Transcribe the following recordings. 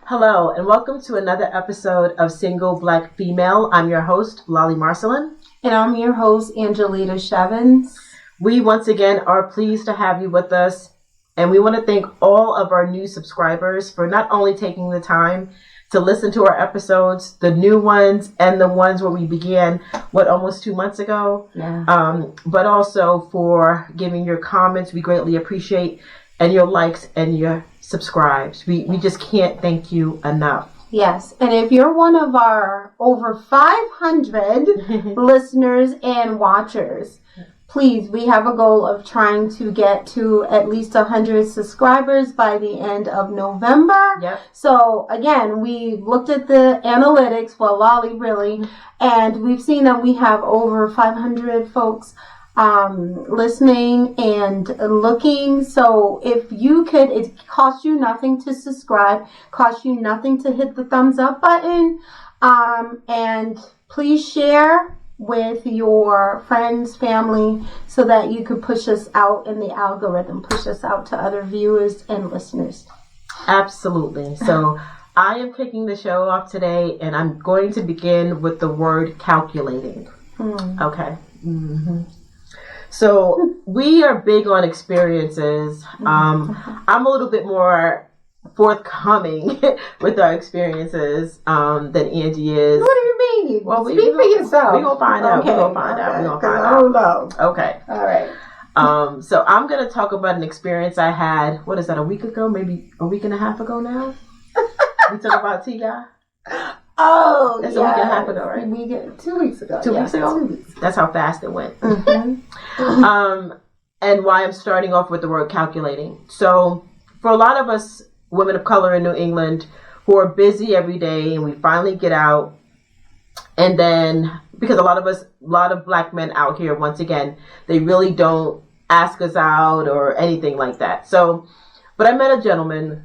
Hello, and welcome to another episode of Single Black Female. I'm your host, Lolly Marcelin. And I'm your host, Angelita Shevins. We once again are pleased to have you with us, and we want to thank all of our new subscribers for not only taking the time to listen to our episodes, the new ones and the ones where we began, almost 2 months ago, but also for giving your comments. We greatly appreciate, and your likes and your subscribes. We just can't thank you enough. Yes, and if you're one of our over 500 listeners and watchers, please, we have a goal of trying to get to at least 100 subscribers by the end of November. Yep. So again, we looked at the analytics, well, Lolly really, and we've seen that we have over 500 folks listening and looking. So if you could, it costs you nothing to subscribe, costs you nothing to hit the thumbs up button, and please share with your friends, family, so that you could push us out in the algorithm, push us out to other viewers and listeners. Absolutely. So I am kicking the show off today, and I'm going to begin with the word calculating. Okay. Mm-hmm. So we are big on experiences. I'm a little bit more forthcoming with our experiences than Angie is. What do you mean? Well, speak for yourself. We're going to find out. Okay. We're going to find out. We're going to find I don't know. Okay. All right. So I'm going to talk about an experience I had, what is that, a week ago? Maybe a week and a half ago now? We talked about T-Guy? Oh, that's a week and a half ago, right? 2 weeks ago. 2 weeks ago? 2 weeks. That's how fast it went. Mm-hmm. And why I'm starting off with the word calculating. So for a lot of us women of color in New England who are busy every day, and we finally get out, and then because a lot of black men out here, once again, they really don't ask us out or anything like that. So, but I met a gentleman,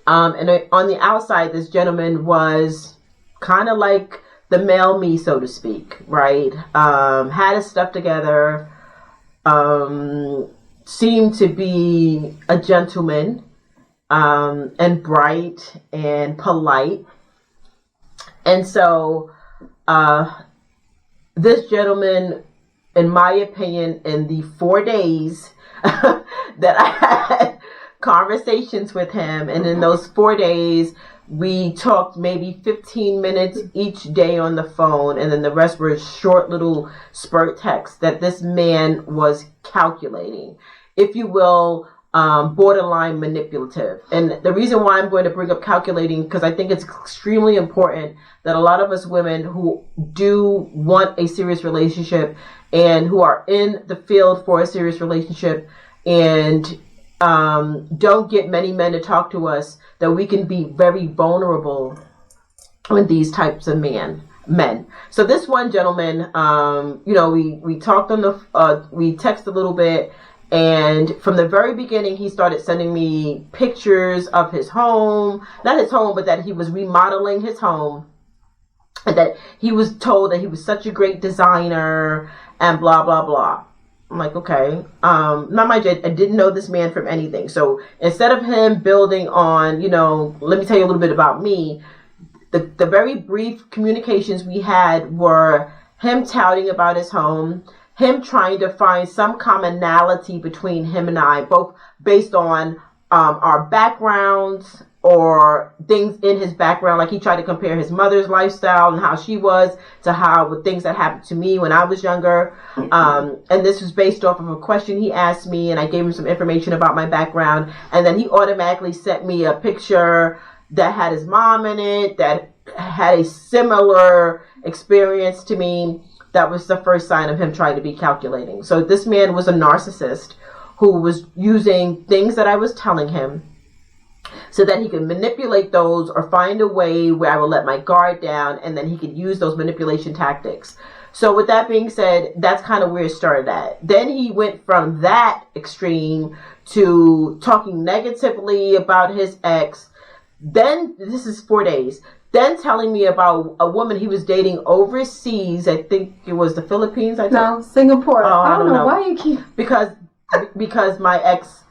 and on the outside, this gentleman was kind of like the male me, so to speak, right? Had his stuff together, seemed to be a gentleman, and bright and polite. And so, this gentleman, in my opinion, in the 4 days that I had conversations with him, and in those 4 days, we talked maybe 15 minutes each day on the phone, and then the rest were short little spurt texts, that this man was calculating, if you will, borderline manipulative. And the reason why I'm going to bring up calculating, because I think it's extremely important that a lot of us women who do want a serious relationship and who are in the field for a serious relationship and don't get many men to talk to us, that we can be very vulnerable with these types of men. So this one gentleman, we talked on we texted a little bit, and from the very beginning, he started sending me pictures of his home, not his home, but that he was remodeling his home, and that he was told that he was such a great designer and blah, blah, blah. I'm like, okay. Not mind you, I didn't know this man from anything. So instead of him building on, let me tell you a little bit about me. The very brief communications we had were him touting about his home, him trying to find some commonality between him and I, both based on our backgrounds or things in his background. Like he tried to compare his mother's lifestyle and how she was to things that happened to me when I was younger. And this was based off of a question he asked me, and I gave him some information about my background. And then he automatically sent me a picture that had his mom in it, that had a similar experience to me. That was the first sign of him trying to be calculating. So this man was a narcissist who was using things that I was telling him so that he could manipulate those or find a way where I would let my guard down, and then he could use those manipulation tactics. So with that being said, that's kind of where it started at. Then he went from that extreme to talking negatively about his ex. Then, this is 4 days, then telling me about a woman he was dating overseas. I think it was the Philippines. No, Singapore. I don't know why you keep... Because my ex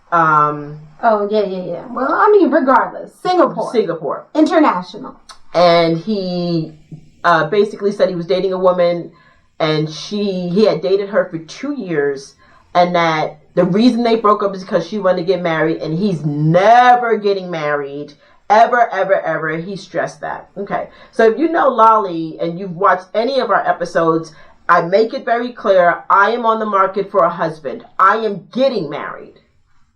Oh, yeah. Well, I mean, regardless. Singapore. International. And he basically said he was dating a woman, and he had dated her for 2 years, and that the reason they broke up is because she wanted to get married, and he's never getting married. Ever. He stressed that. Okay. So if you know Lolly and you've watched any of our episodes, I make it very clear, I am on the market for a husband. I am getting married.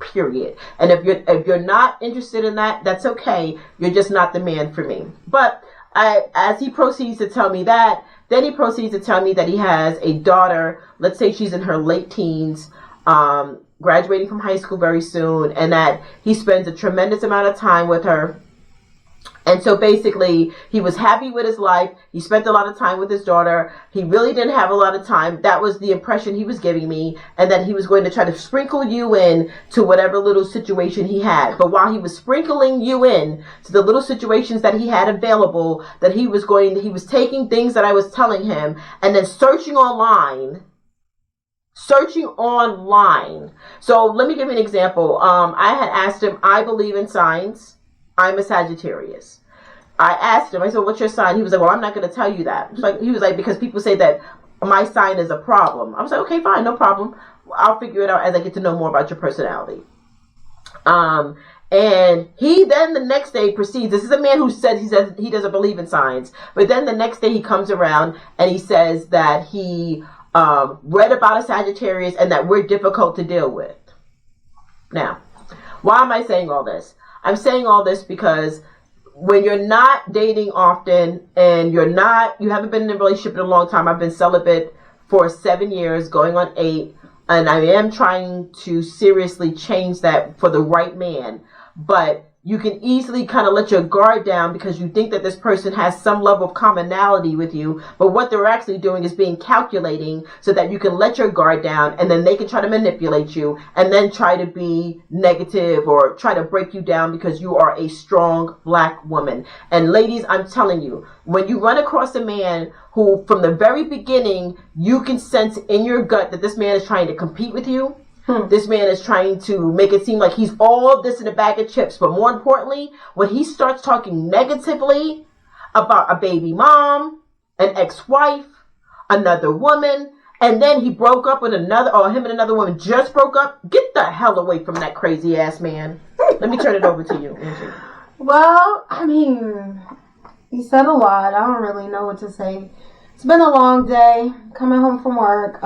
Period. And if you're not interested in that, that's okay. You're just not the man for me. But as he proceeds to tell me that, then he proceeds to tell me that he has a daughter, let's say she's in her late teens, graduating from high school very soon, and that he spends a tremendous amount of time with her. And so basically, he was happy with his life. He spent a lot of time with his daughter. He really didn't have a lot of time. That was the impression he was giving me. And that he was going to try to sprinkle you in to whatever little situation he had. But while he was sprinkling you in to the little situations that he had available, that he was taking things that I was telling him and then searching online. So let me give you an example. I had asked him, I believe in signs. I'm a Sagittarius. I asked him, I said, what's your sign? He was like, well, I'm not going to tell you that. He was like, because people say that my sign is a problem. I was like, okay, fine, no problem. I'll figure it out as I get to know more about your personality. And he then the next day proceeds. This is a man who says he doesn't believe in signs. But then the next day he comes around and he says that he read about a Sagittarius and that we're difficult to deal with. Now, why am I saying all this? I'm saying all this because when you're not dating often and you haven't been in a relationship in a long time. I've been celibate for 7 years, going on 8, and I am trying to seriously change that for the right man. But you can easily kind of let your guard down because you think that this person has some level of commonality with you. But what they're actually doing is being calculating so that you can let your guard down, and then they can try to manipulate you and then try to be negative or try to break you down because you are a strong black woman. And ladies, I'm telling you, when you run across a man who from the very beginning, you can sense in your gut that this man is trying to compete with you. This man is trying to make it seem like he's all this in a bag of chips. But more importantly, when he starts talking negatively about a baby mom, an ex-wife, another woman, and then he broke up with him and another woman just broke up, get the hell away from that crazy ass man. Let me turn it over to you, Angie. Well, I mean, he said a lot. I don't really know what to say. It's been a long day coming home from work.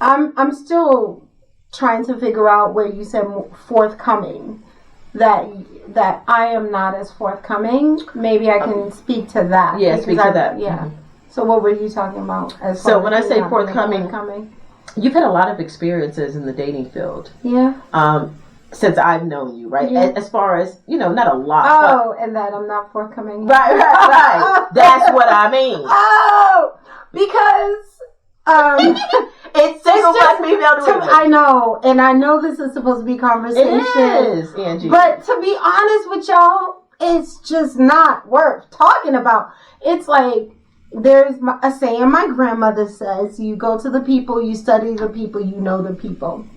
I'm still trying to figure out where you said forthcoming, that I am not as forthcoming. Maybe I can speak to that. Yeah, speak to that. Yeah. Mm-hmm. So what were you talking about? So when I say forthcoming, you've had a lot of experiences in the dating field. Yeah. Since I've known you, right? Yeah. As far as, not a lot. Oh, and that I'm not forthcoming. Right. That's what I mean. Oh, because... it's single black female to women. I know, and I know this is supposed to be conversation. It is, Angie. But to be honest with y'all, it's just not worth talking about. It's like there's a saying my grandmother says: "You go to the people, you study the people, you know the people."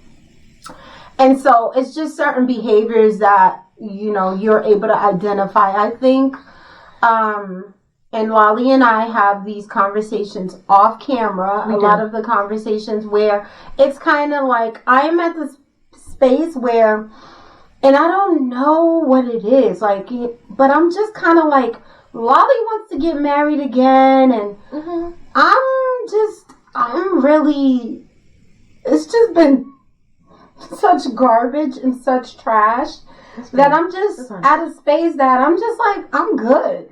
And so it's just certain behaviors that you're able to identify. I think. And Lolly and I have these conversations off camera, a lot of the conversations where it's kind of like I'm at this space where, and I don't know what it is, but I'm just kind of like, Lolly wants to get married again, and it's just been such garbage and such trash. That I'm just at a space that I'm just like, I'm good.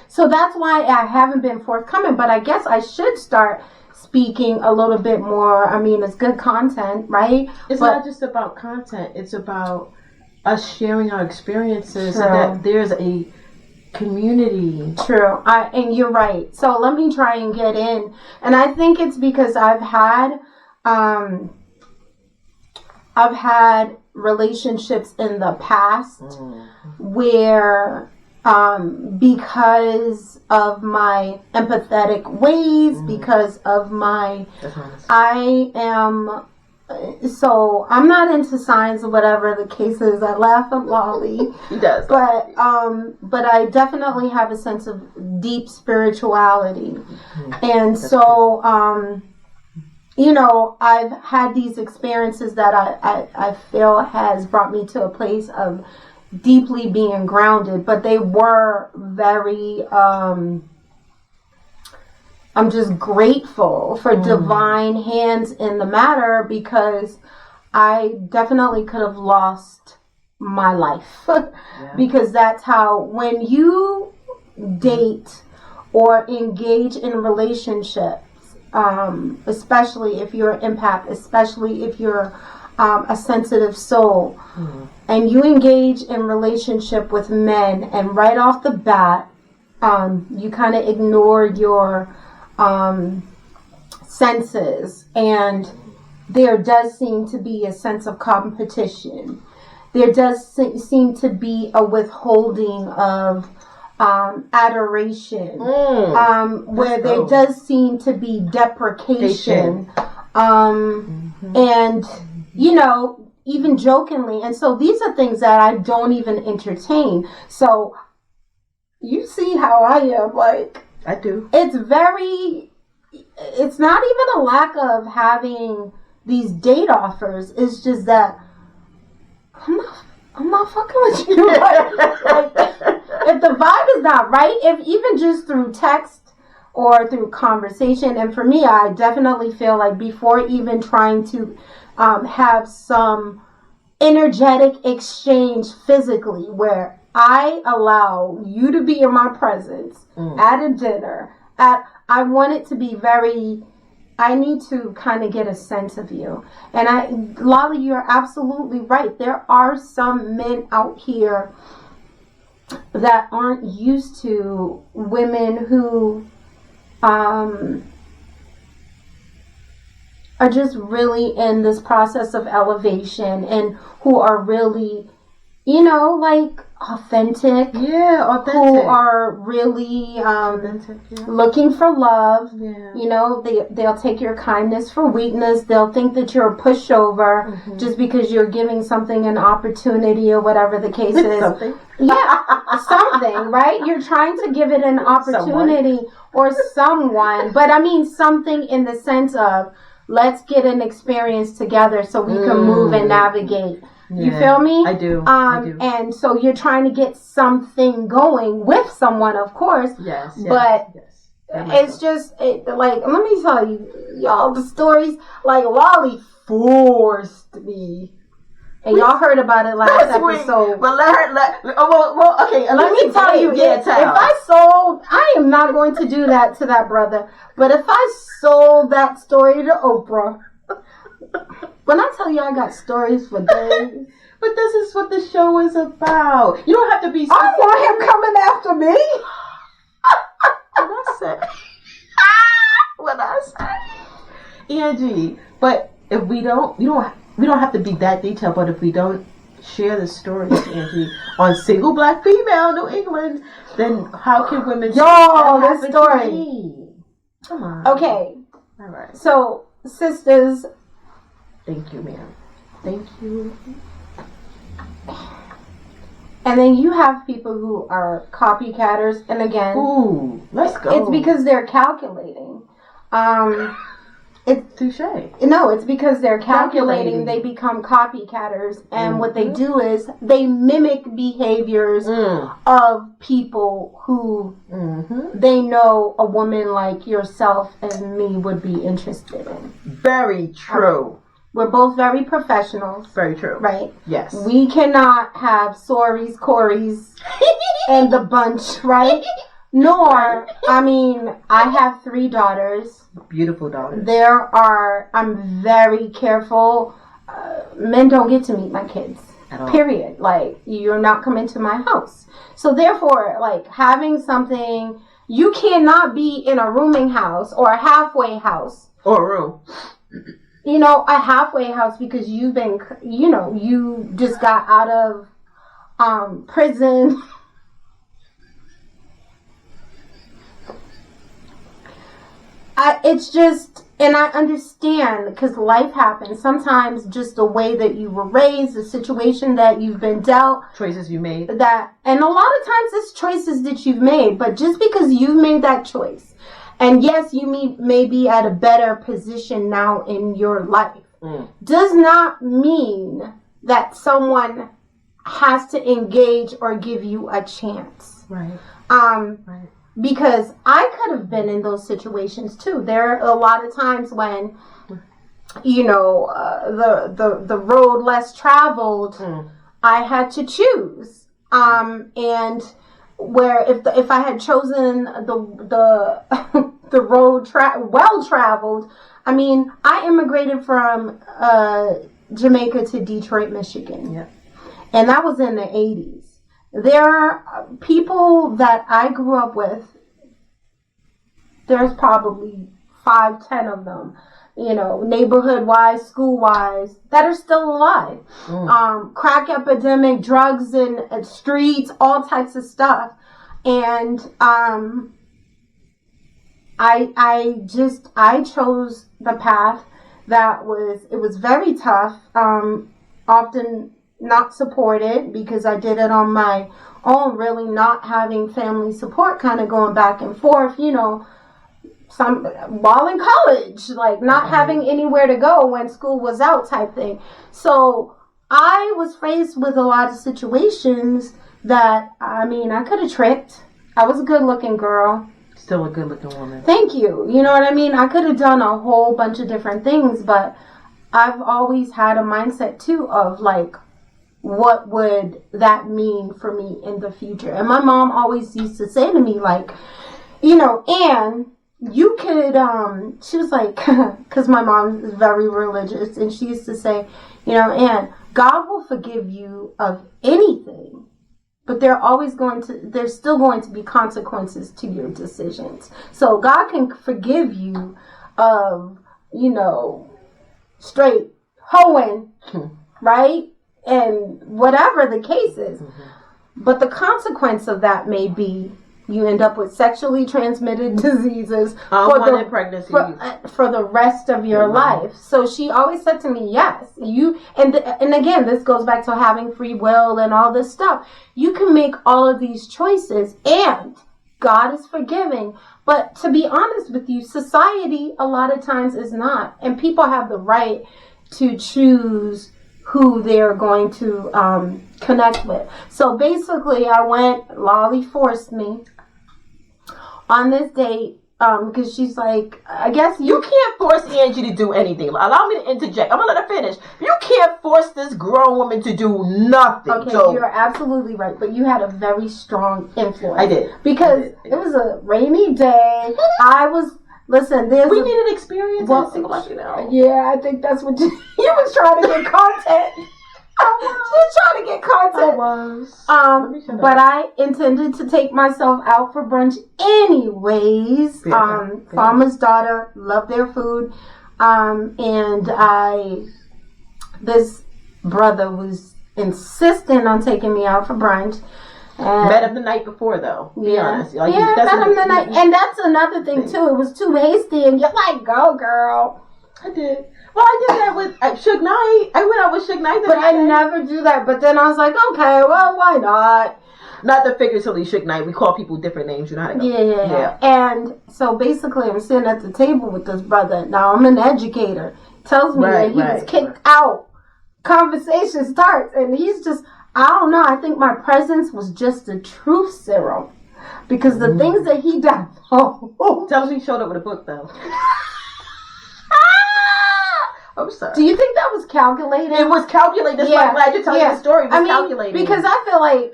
So that's why I haven't been forthcoming. But I guess I should start speaking a little bit more. I mean, it's good content, right? It's not just about content. It's about us sharing our experiences and that there's a community. True. And you're right. So let me try and get in. And I think it's because I've had relationships in the past where because of my empathetic ways, because of my I am So I'm not into science or whatever the case is. I laugh at Lolly. He does. But I definitely have a sense of deep spirituality. Mm-hmm. And that's so, I've had these experiences that I feel has brought me to a place of deeply being grounded, but they were very, I'm just grateful for divine hands in the matter, because I definitely could have lost my life. Because that's how, when you date or engage in relationships, especially if you're an empath, especially if you're a sensitive soul, and you engage in relationship with men, and right off the bat, you kind of ignore your senses, and there does seem to be a sense of competition. There does seem to be a withholding of adoration, where there does seem to be deprecation, and even jokingly. And so these are things that I don't even entertain. So you see how I am, like, I do. It's not even a lack of having these date offers. It's just that I'm not fucking with you. Like, if the vibe is not right, if even just through text or through conversation, and for me, I definitely feel like before even trying to have some energetic exchange physically, where I allow you to be in my presence at a dinner. I want it to be I need to kind of get a sense of you. And Lolly, you're absolutely right. There are some men out here that aren't used to women who are just really in this process of elevation, and who are really, like authentic. Yeah, authentic. Who are really looking for love. Yeah. They'll take your kindness for weakness. They'll think that you're a pushover just because you're giving something an opportunity, or whatever the case is. Something. Yeah, something, right? You're trying to give it an opportunity or someone. But I mean something in the sense of, let's get an experience together so we can move and navigate. You feel me? I do. And so you're trying to get something going with someone, of course. Yes. But it's just, like, let me tell you, y'all, the stories, like, Lolly forced me. And y'all heard about it last episode. But okay. Let me tell you, if I am not going to do that to that brother, but if I sold that story to Oprah, when I tell you I got stories for days. But this is what the show is about. You don't have to be specific. I want him coming after me. What I say. Angie, but if we don't have to be that detailed, but if we don't share the stories, Angie, on single black female New England, then how can women this story? Come on. Okay. All right. So, sisters. Thank you, ma'am. Thank you. And then you have people who are copycatters, and again, let's go. It's because they're calculating. It's touche. No, it's because they're calculating. They become copycatters, and what they do is they mimic behaviors of people who they know a woman like yourself and me would be interested in. Very true. We're both very professionals. Very true. Right? Yes. We cannot have Sories, Corys, and the bunch, right? Nor, I have 3 daughters. Beautiful daughters. I'm very careful. Men don't get to meet my kids. At all. Period. Like, you're not coming to my house. So therefore, like, having something, you cannot be in a rooming house or a halfway house. Or a room. A halfway house because you've been, you just got out of prison. It's just, And I understand because life happens. Sometimes just the way that you were raised, the situation that you've been dealt. Choices you made. And a lot of times it's choices that you've made. But just because you've made that choice, and yes, you may be at a better position now in your life, does not mean that someone has to engage or give you a chance. Right. Right. Because I could have been in those situations too. There are a lot of times when, the road less traveled, I had to choose. And where if I had chosen the road well traveled, I mean, I immigrated from Jamaica to Detroit, Michigan. Yeah. And that was in the 80s. There are people that I grew up with. There's probably 5-10 of them, neighborhood-wise, school-wise, that are still alive. Crack epidemic, drugs in streets, all types of stuff. And I chose the path that was very tough, often not supported because I did it on my own, really not having family support, kind of going back and forth, while in college, like not having anywhere to go when school was out type thing. So I was faced with a lot of situations that, I could have tricked. I was a good looking girl. Still a good looking woman. Thank you. You know what I mean? I could have done a whole bunch of different things, but I've always had a mindset too of like, what would that mean for me in the future? And my mom always used to say to me, like, Anne, you could, she was like, because my mom is very religious, and she used to say, Anne, God will forgive you of anything, but there's still going to be consequences to your decisions. So God can forgive you of, straight hoeing, right? And whatever the case is. But the consequence of that may be you end up with sexually transmitted diseases for the rest of your life. So she always said to me, yes, and again, this goes back to having free will and all this stuff. You can make all of these choices and God is forgiving. But to be honest with you, society a lot of times is not. And people have the right to choose who they're going to connect with. So basically, Lolly forced me on this date because she's like, I guess you can't force Angie to do anything. Allow me to interject. I'm going to let her finish. You can't force this grown woman to do nothing. Okay, so you're absolutely right. But you had a very strong influence. I did. Because it was a rainy day. Listen, we needed experience as a single female. Yeah, I think that's what you was trying to get content. She was trying to get content. I was. But I intended to take myself out for brunch anyways. Farmer's daughter, love their food. And this brother was insistent on taking me out for brunch. Met him the night before, though. Be honest. Met him the night. And that's another thing, too. It was too hasty, and you're like, go, girl. I did. Well, I did that with Suge Knight. I went out with Suge Knight. But I never do that. But then I was like, okay, well, why not? Not the figuratively Suge Knight. We call people different names. You know how to go. Yeah. And so basically, I'm sitting at the table with this brother. Now, I'm an educator. Tells me that he was kicked out. Conversation starts, and he's just... I don't know. I think my presence was just a truth serum. Because the things that he done. Tell me he showed up with a book, though. I'm sorry. Do you think that was calculated? It was calculated. That's why I'm glad you're telling the story. It was calculated. Because I feel like,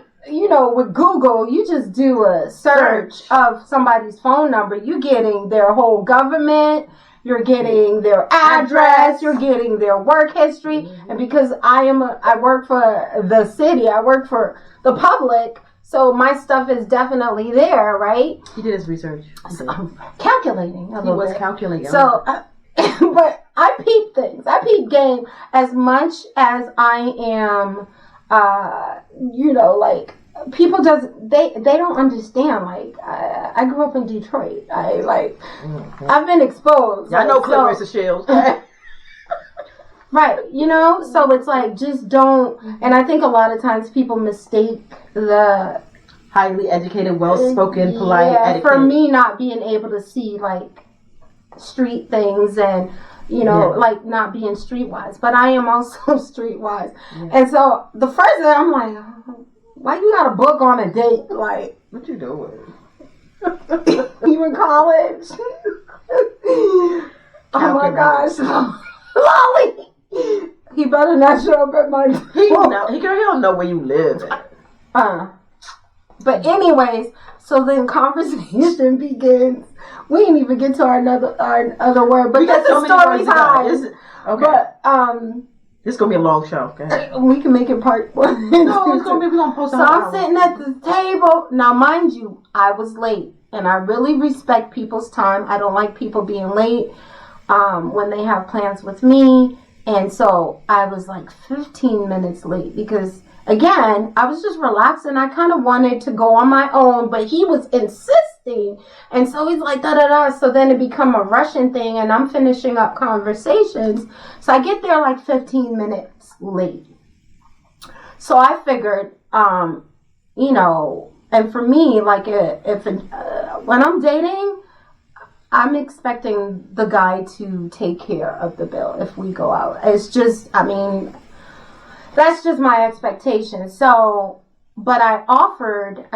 with Google, you just do a search of somebody's phone number. You're getting their whole government. You're getting their address. You're getting their work history. And because I work for the city, I work for the public, so my stuff is definitely there, right? He did his research. I'm calculating a little bit. He was calculating. So, but I peep things. I peep game as much as I am, people they don't understand. Like I grew up in Detroit. I've been exposed. I know Clarissa Shields. Right, so it's like, just don't, and I think a lot of times people mistake the highly educated, well-spoken, polite etiquette for me not being able to see like street things and like not being streetwise, but I am also streetwise. And so the first thing I'm like, why you got a book on a date? Like, what you doing? You in college? Oh my gosh. Lolly! He better not show up at my He don't know where you live at. But anyways, so then conversation begins. We didn't even get to our other word, but that's a story time. Okay. But this is gonna be a long show. Okay. We can make it part one. No, it's gonna be. We're gonna post. So I'm sitting at the table now. Mind you, I was late, and I really respect people's time. I don't like people being late when they have plans with me. And so I was like 15 minutes late because, again, I was just relaxing. I kind of wanted to go on my own, but he was insisting. And so he's like, da-da-da. So then it become a Russian thing, and I'm finishing up conversations. So I get there like 15 minutes late. So I figured, and for me, like when I'm dating, I'm expecting the guy to take care of the bill if we go out. It's just, that's just my expectation. So, but I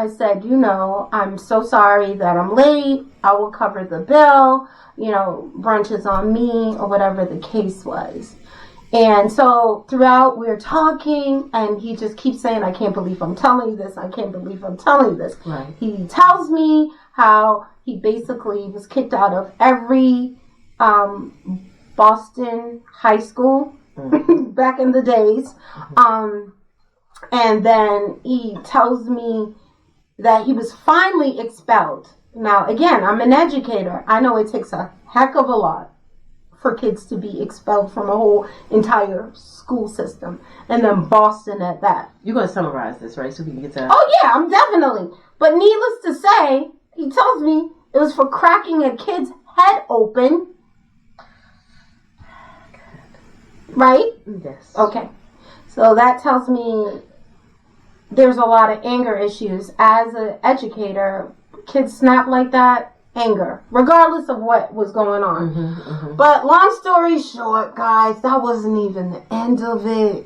said, I'm so sorry that I'm late. I will cover the bill. Brunch is on me, or whatever the case was. And so throughout we're talking, and he just keeps saying, I can't believe I'm telling you this. I can't believe I'm telling you this. Right. He tells me how he basically was kicked out of every Boston high school back in the days. And then he tells me that he was finally expelled. Now, again, I'm an educator. I know it takes a heck of a lot for kids to be expelled from a whole entire school system. And then Boston at that. You're going to summarize this, right? So we can get to... Oh, yeah, I'm definitely. But needless to say, he tells me it was for cracking a kid's head open. Right? Yes. Okay. So that tells me there's a lot of anger issues. As an educator, kids snap like that, anger, regardless of what was going on. But long story short, guys, that wasn't even the end of it.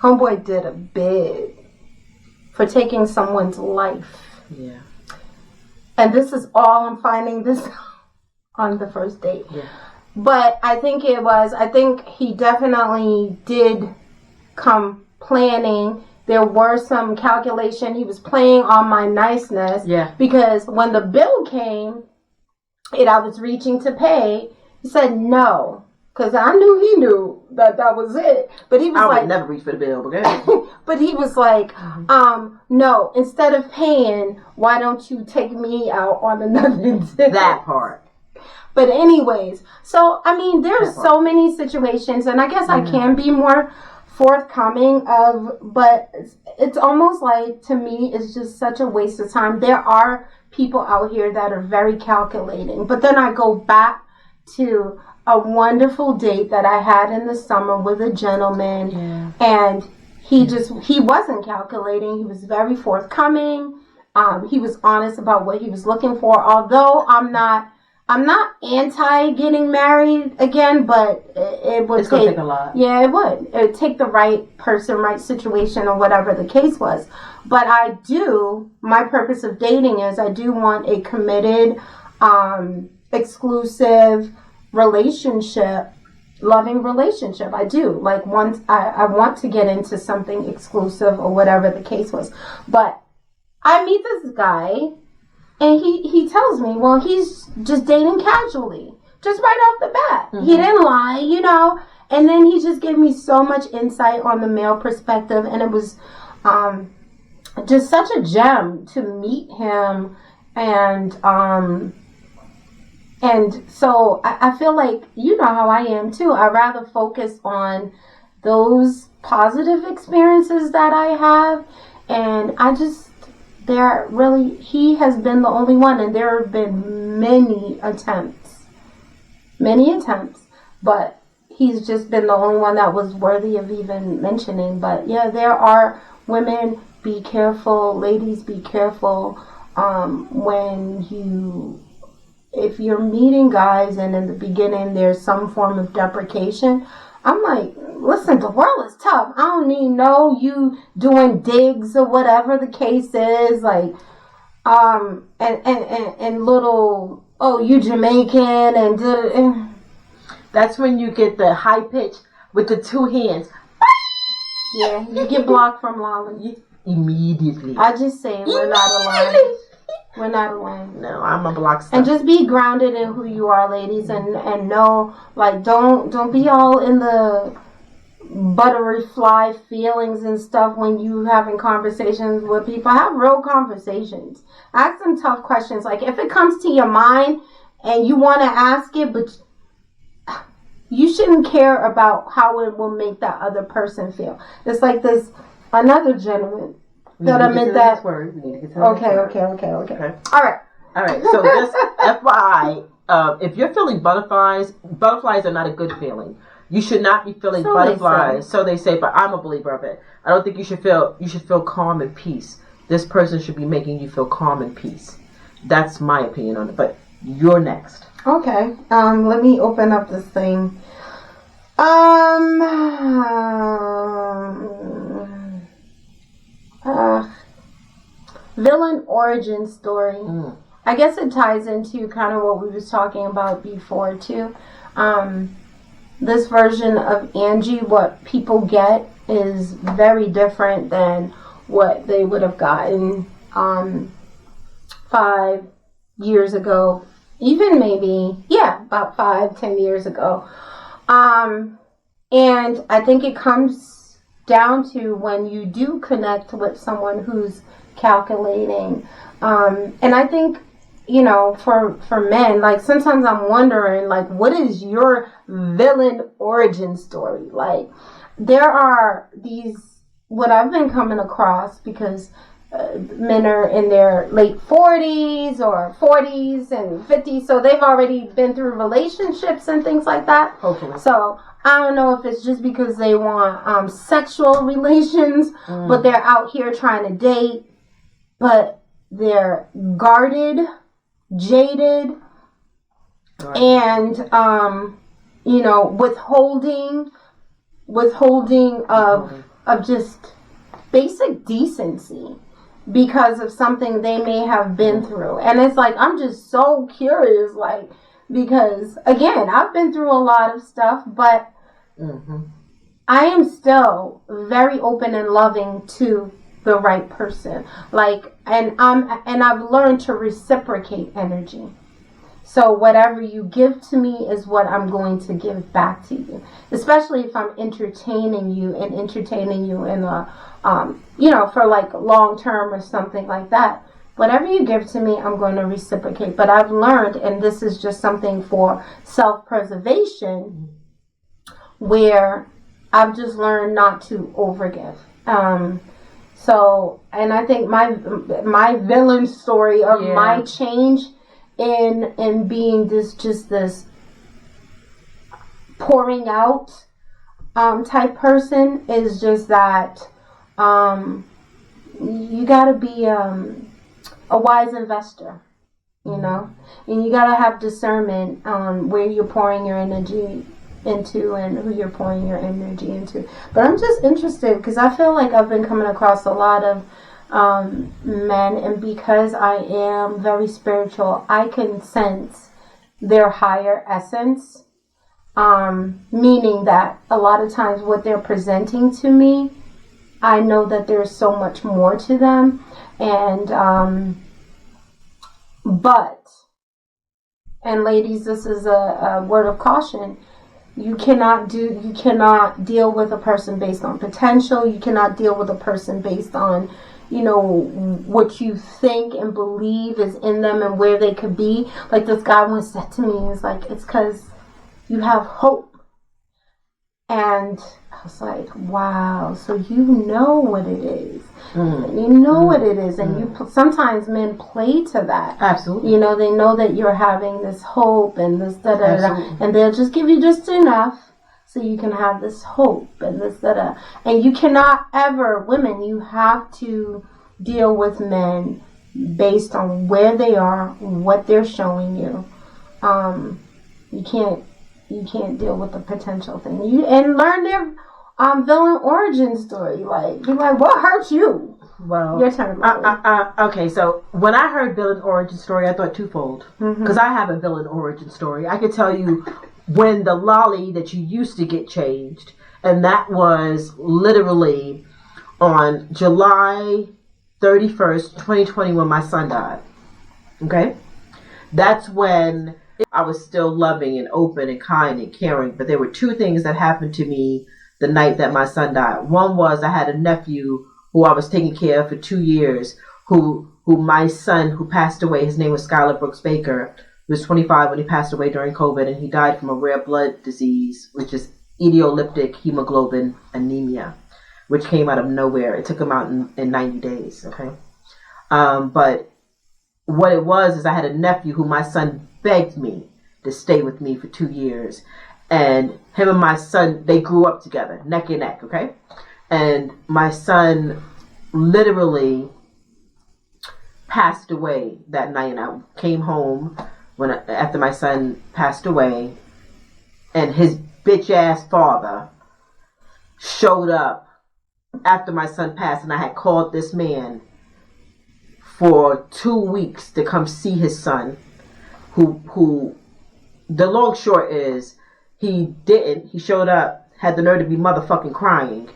Homeboy did a bid for taking someone's life. Yeah. And this is all I'm finding this on the first date. Yeah. But I think he definitely did come planning. There were some calculation. He was playing on my niceness. Yeah. Because when the bill came and I was reaching to pay, he said no. Because I knew he knew that was it. But he was I would never reach for the bill, okay? But he was like, no, instead of paying, why don't you take me out on another date? That part. But anyways, so, there's so many situations, and I guess I can be more forthcoming but it's almost like, to me, it's just such a waste of time. There are people out here that are very calculating, but then I go back to a wonderful date that I had in the summer with a gentleman, and he wasn't calculating. He was very forthcoming. He was honest about what he was looking for, although I'm not anti getting married again, but it's gonna take a lot. Yeah, it would. It would take the right person, right situation, or whatever the case was. But my purpose of dating is I do want a committed, exclusive relationship, loving relationship. I do. Like, once I want to get into something exclusive or whatever the case was. But I meet this guy, and he tells me, well, he's just dating casually. Just right off the bat. He didn't lie, And then he just gave me so much insight on the male perspective. And it was just such a gem to meet him. And so I feel like, how I am too. I rather focus on those positive experiences that I have, and he has been the only one, and there have been many attempts, but he's just been the only one that was worthy of even mentioning. But yeah, there are women, be careful, ladies, be careful, if you're meeting guys and in the beginning there's some form of deprecation. I'm like, listen, the world is tough. I don't need you doing digs or whatever the case is, like, and little, oh, you Jamaican, and that's when you get the high pitch with the two hands. Yeah, you get blocked from Lolly. Immediately. I just say we're not alone. We're not alone. No, I'm a block stuff. And just be grounded in who you are, ladies, and know, like, don't be all in the butterfly feelings and stuff when you having conversations with people. Have real conversations. Ask them tough questions. Like, if it comes to your mind and you want to ask it, but you shouldn't care about how it will make that other person feel. It's like this another gentleman that I meant that. Okay. All right. So just FYI, if you're feeling butterflies are not a good feeling. You should not be feeling butterflies. So they say, but I'm a believer of it. I don't think you should feel calm and peace. This person should be making you feel calm and peace. That's my opinion on it. But you're next. Okay. Let me open up this thing. Villain origin story. I guess it ties into kind of what we was talking about before too. This version of Angie, what people get is very different than what they would have gotten 5 years ago, even maybe about 5-10 years ago. And I think it comes down to when you do connect with someone who's calculating. And I think, for men, like, sometimes I'm wondering, like, what is your villain origin story? Like, there are what I've been coming across, because men are in their late 40s or 40s and 50s, so they've already been through relationships and things like that. Hopefully. So I don't know if it's just because they want sexual relations, but they're out here trying to date, but they're guarded, jaded, and withholding of just basic decency because of something they may have been through. And it's like, I'm just so curious, like, because again, I've been through a lot of stuff, but I am still very open and loving to the right person. Like, and I've learned to reciprocate energy. So whatever you give to me is what I'm going to give back to you. Especially if I'm entertaining you in a, for like long term or something like that. Whatever you give to me, I'm going to reciprocate. But I've learned, and this is just something for self-preservation, where I've just learned not to overgive. So, and I think my villain story of my change in being this pouring out type person is just that you gotta be a wise investor, and you gotta have discernment on where you're pouring your energy into and who you're pouring your energy into. But I'm just interested because I feel like I've been coming across a lot of men, and because I am very spiritual, I can sense their higher essence, meaning that a lot of times what they're presenting to me, I know that there's so much more to them. And ladies, this is a word of caution. You cannot deal with a person based on potential. You cannot deal with a person based on, what you think and believe is in them and where they could be. Like this guy once said to me, it's like, it's because you have hope. And I was like, wow, so you know what it is. You know what it is. And sometimes men play to that. Absolutely. You know, they know that you're having this hope and this da-da-da. And they'll just give you just enough so you can have this hope and this da-da. And you cannot ever, women, you have to deal with men based on where they are, what they're showing you. You can't deal with the potential thing. And learn their villain origin story. Like, be like, what hurt you? Well, your turn. Okay, so when I heard villain origin story, I thought twofold. Because I have a villain origin story. I could tell you when the lolly that you used to get changed, and that was literally on July 31st, 2020, when my son died. Okay? That's when I was still loving and open and kind and caring. But there were two things that happened to me the night that my son died. One was I had a nephew who I was taking care of for 2 years, who my son, who passed away, his name was Skylar Brooks Baker. He was 25 when he passed away during COVID, and he died from a rare blood disease, which is idiolyptic hemoglobin anemia, which came out of nowhere. It took him out in 90 days, okay? But what it was is I had a nephew who my son begged me to stay with me for 2 years. And him and my son, they grew up together, neck and neck, okay? And my son literally passed away that night. And I came home after my son passed away, and his bitch ass father showed up after my son passed, and I had called this man for 2 weeks to come see his son, who the long short is, he showed up, had the nerve to be motherfucking crying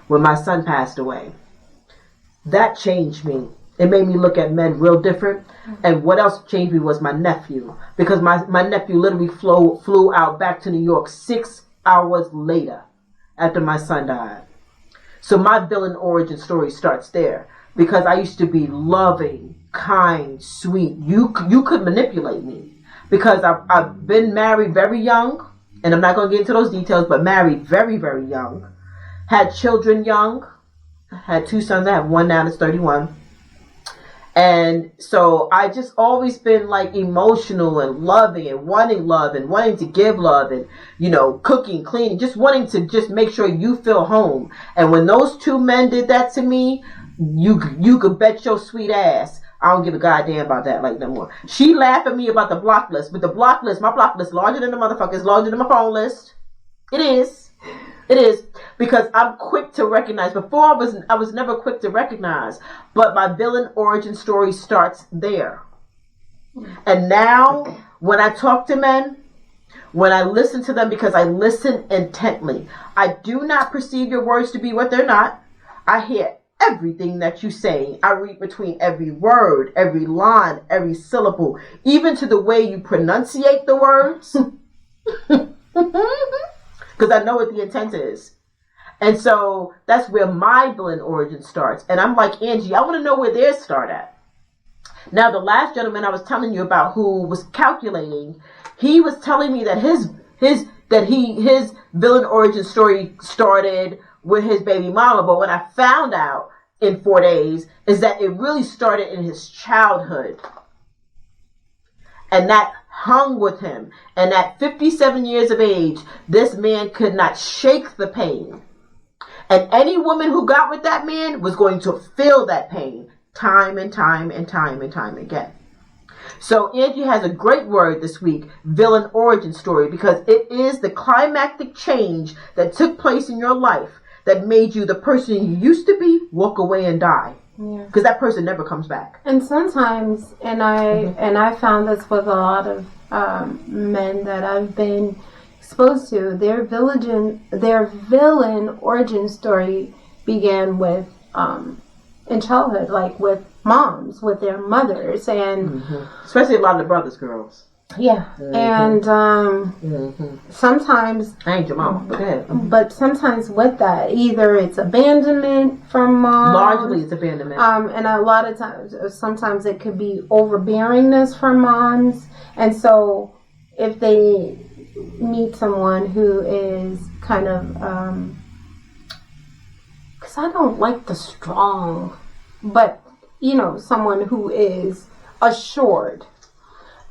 when my son passed away. That changed me. It made me look at men real different. And what else changed me was my nephew. Because my nephew literally flew out back to New York 6 hours later after my son died. So my villain origin story starts there. Because I used to be loving, kind, sweet. You could manipulate me. Because I've been married very young. And I'm not going to get into those details, but married very, very young. Had children young. Had 2 sons. I have one now that's 31. And so I just always been like emotional and loving and wanting to give love and, you know, cooking, cleaning, just wanting to just make sure you feel home. And when those 2 men did that to me, you could bet your sweet ass I don't give a goddamn about that like no more. She laughed at me about the block list, but the block list, my block list, larger than the motherfuckers, larger than my phone list. It is. Because I'm quick to recognize. Before I was never quick to recognize, but my villain origin story starts there. And now, when I talk to men, when I listen to them, because I listen intently, I do not perceive your words to be what they're not. I hear everything that you say. I read between every word, every line, every syllable, even to the way you pronunciate the words. Because I know what the intent is. And so that's where my villain origin starts. And I'm like, Angie, I want to know where theirs start at. Now, the last gentleman I was telling you about who was calculating, he was telling me that his villain origin story started with his baby mama. But what I found out in 4 days is that it really started in his childhood. And that hung with him. And at 57 years of age, this man could not shake the pain. And any woman who got with that man was going to feel that pain time and time and time and time again. So Angie has a great word this week, villain origin story, because it is the climactic change that took place in your life that made you the person you used to be, walk away and die. Yeah. Because that person never comes back. And sometimes, and I found this with a lot of men that I've been exposed to, their villain origin story began with in childhood, like with moms, with their mothers, and especially a lot of the brothers, girls. Yeah, and sometimes I ain't your mom, but go ahead. But sometimes with that, either it's abandonment from mom. Largely, it's abandonment. And a lot of times, sometimes it could be overbearingness from moms, and so if they meet someone who is kind of, because I don't like the strong, but, someone who is assured.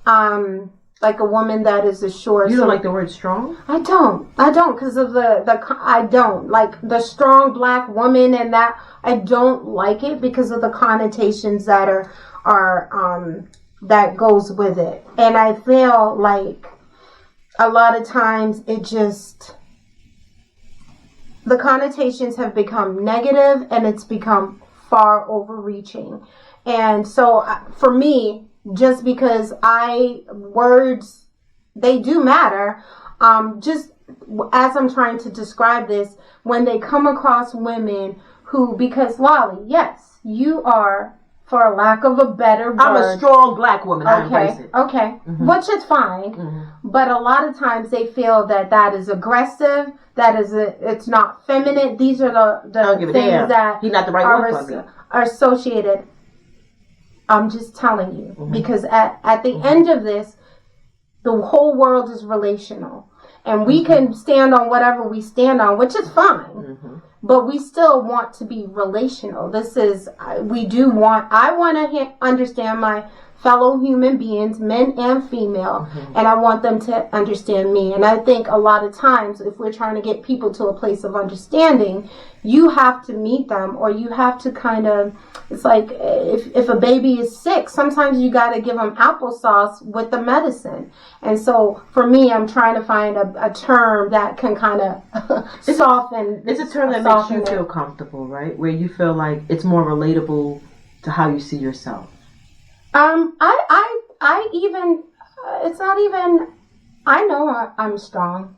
Like a woman that is assured. You don't like the word strong? I don't, because of I don't like the strong black woman, and that I don't like it because of the connotations that are that goes with it. And I feel like a lot of times the connotations have become negative, and it's become far overreaching. And so for me, just because words, they do matter, just as I'm trying to describe this, when they come across women who, because Lolly, yes, you are, for a lack of a better word, I'm a strong black woman. I embrace it. Okay, which is fine, but a lot of times they feel that is aggressive, it's not feminine. These are the things that he's not the right one for me. Are associated. I'm just telling you, because at the end of this, the whole world is relational, and we can stand on whatever we stand on, which is fine, but we still want to be relational. I want to understand my fellow human beings, men and female, and I want them to understand me. And I think a lot of times, if we're trying to get people to a place of understanding, you have to meet them, or you have to kind of, it's like if a baby is sick, sometimes you got to give them applesauce with the medicine. And so for me, I'm trying to find a term that can kind of soften. It's a term that makes you feel comfortable, right? Where you feel like it's more relatable to how you see yourself. I know I'm strong.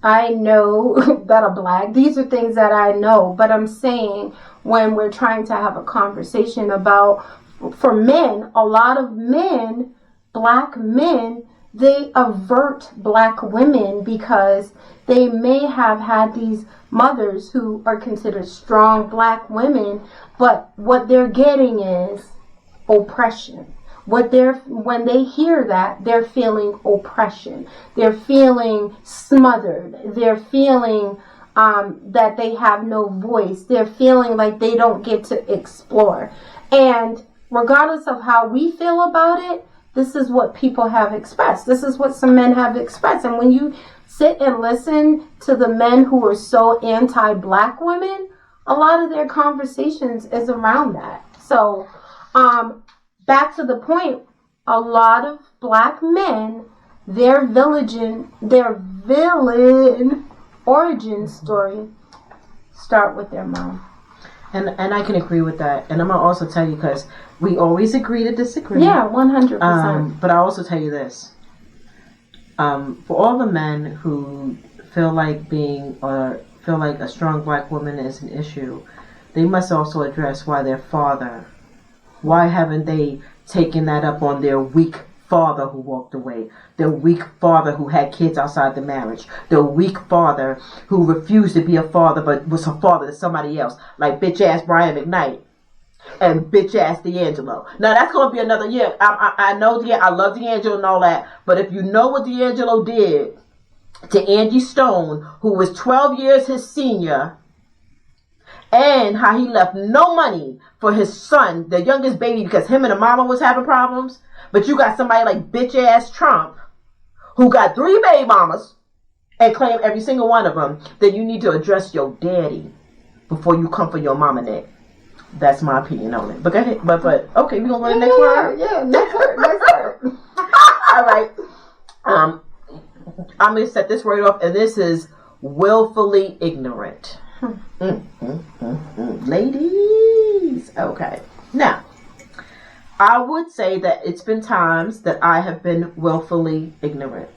I know that I'm black. These are things that I know, but I'm saying when we're trying to have a conversation about, for men, a lot of men, black men, they avert black women because they may have had these mothers who are considered strong black women, but what they're getting is oppression. When they hear that, they're feeling oppression. They're feeling smothered. They're feeling that they have no voice. They're feeling like they don't get to explore. And regardless of how we feel about it, this is what people have expressed. This is what some men have expressed. And when you sit and listen to the men who are so anti-black women, a lot of their conversations is around that. So, back to the point, a lot of black men, their villain origin story start with their mom. And I can agree with that. And I'm going to also tell you, because we always agree to disagree. Yeah, 100%. But I'll also tell you this. For all the men who feel like a strong black woman is an issue, they must also address why haven't they taken that up on their weak father who walked away, their weak father who had kids outside the marriage, their weak father who refused to be a father but was a father to somebody else, like bitch ass Brian McKnight and bitch ass D'Angelo. Now that's going to be another year. I know I love D'Angelo and all that, but if you know what D'Angelo did to Angie Stone, who was 12 years his senior, and how he left no money for his son, the youngest baby, because him and the mama was having problems. But you got somebody like bitch ass Trump, who got 3 baby mamas and claimed every single one of them, then you need to address your daddy before you come for your mama neck. That's my opinion on it. But go ahead. But okay, we gonna go to the next word. Yeah, next word. All right. I'm gonna set this word off, and this is willfully ignorant. Ladies. Okay. Now, I would say that it's been times that I have been willfully ignorant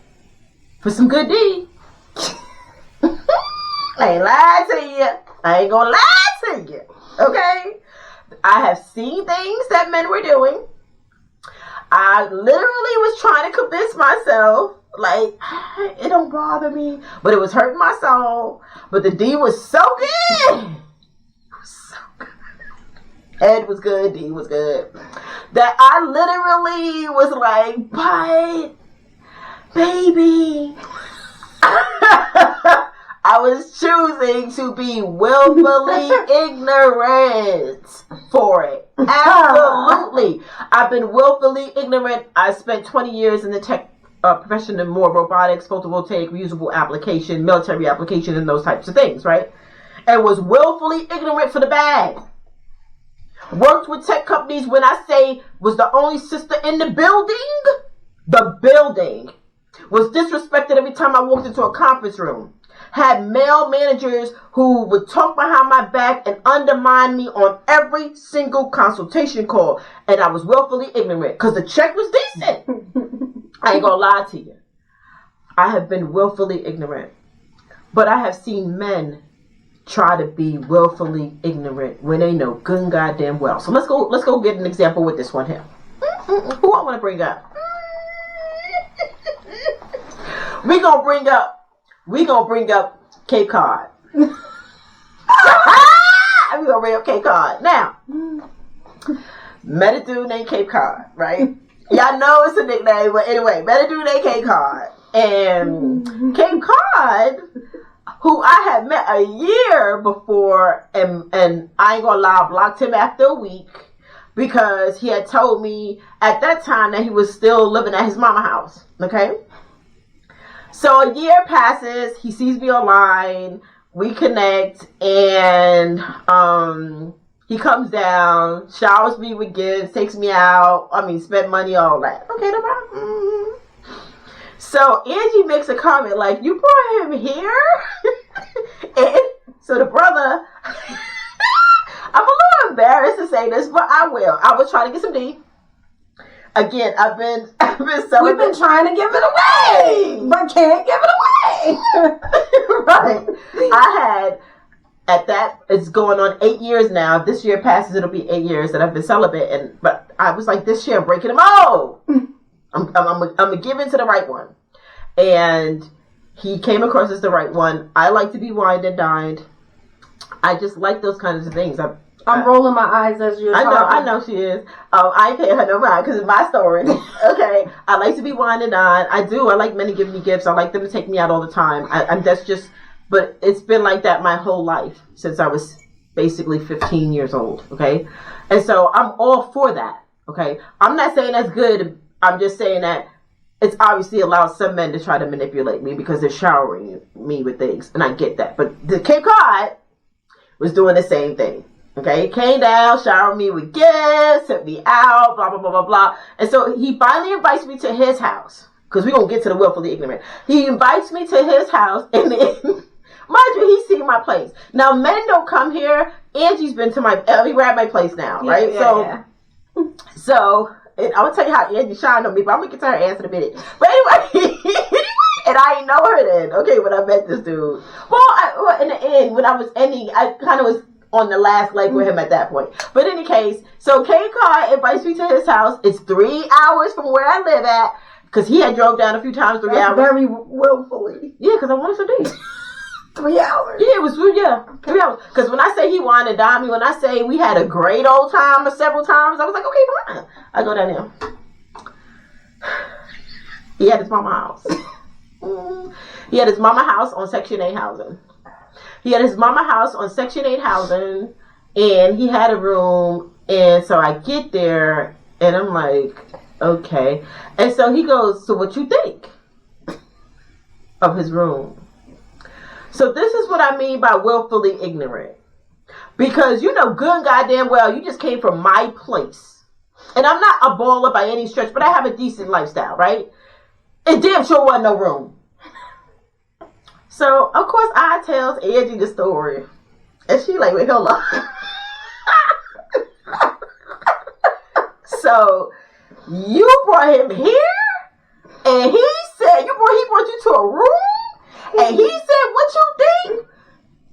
for some good deed. I ain't lying to you. I ain't gonna lie to you. Okay? I have seen things that men were doing. I literally was trying to convince myself, like, it don't bother me, but it was hurting my soul. But the D was so good. It was so good. Ed was good. D was good. That I literally was like, but, baby, I was choosing to be willfully ignorant for it. Absolutely. I've been willfully ignorant. I spent 20 years in the tech profession in more robotics, photovoltaic, reusable application, military application, and those types of things, right? And was willfully ignorant for the bad. Worked with tech companies when I say was the only sister in the building. The building was disrespected every time I walked into a conference room. Had male managers who would talk behind my back and undermine me on every single consultation call. And I was willfully ignorant because the check was decent. I ain't gonna lie to you. I have been willfully ignorant. But I have seen men try to be willfully ignorant when they know good and goddamn well. So let's go get an example with this one here. Who I want to bring up? We gonna bring up Cape Cod. We gonna bring up Cape Cod. Now, met a dude named Cape Cod, right? Y'all know it's a nickname, but anyway, met a dude named Cape Cod. And Cape Cod, who I had met a year before, and I ain't gonna lie, I blocked him after a week because he had told me at that time that he was still living at his mama's house, okay? So a year passes, he sees me online, we connect, and he comes down, showers me with gifts, takes me out, spend money, all that. Okay, no problem. Mm-hmm. So Angie makes a comment like, you brought him here? And so the brother, I'm a little embarrassed to say this, but I will. I was trying to get some D. Again, I've been selling. We've been trying to give it away, but can't give it away. Right. I had, it's going on 8 years now. If this year passes, it'll be 8 years that I've been celibate. But I was like, this year I'm breaking them all. I'm gonna give in to the right one. And he came across as the right one. I like to be wined and dined. I just like those kinds of things. I'm rolling my eyes as you're talking. I know she is. I ain't paying her no mind because it's my story. Okay. I like to be wined and dined. I do. I like men to give me gifts. I like them to take me out all the time. But it's been like that my whole life since I was basically 15 years old. Okay. And so I'm all for that. Okay. I'm not saying that's good. I'm just saying that it's obviously allowed some men to try to manipulate me because they're showering me with things. And I get that. But the Cape Cod was doing the same thing. Okay, came down, showered me with gifts, took me out, blah, blah, blah, blah, blah. And so he finally invites me to his house. Because we're going to get to the willfully ignorant. He invites me to his house. And then, mind you, he's seen my place. Now, men don't come here. Angie's been to we're at my place now, right? So, and I'm going to tell you how Angie shined on me, but I'm going to get to her ass in a minute. But anyway, and I didn't know her then, okay, when I met this dude. Well, in the end, when I was ending, I kind of was on the last leg with him at that point. But in any case, so Cape Cod invites me to his house. It's 3 hours from where I live at, because he had drove down a few times, 3 hours. Very willfully. Yeah, because I wanted some D. 3 hours? Yeah, it was, 3 hours. Because when I say he wanted to dime me, when I say we had a great old time several times, I was like, okay, fine. I go down there. He had his mama house. He had his mama house on Section 8 housing. He had his mama house on Section 8 housing, and he had a room, and so I get there, and I'm like, okay. And so he goes, so what you think of his room? So this is what I mean by willfully ignorant. Because you know good and goddamn well, you just came from my place. And I'm not a baller by any stretch, but I have a decent lifestyle, right? It damn sure wasn't no room. So, of course, I tells Angie the story. And she like, wait, hold on. So, you brought him here? And he said, he brought you to a room? And he said, what you think?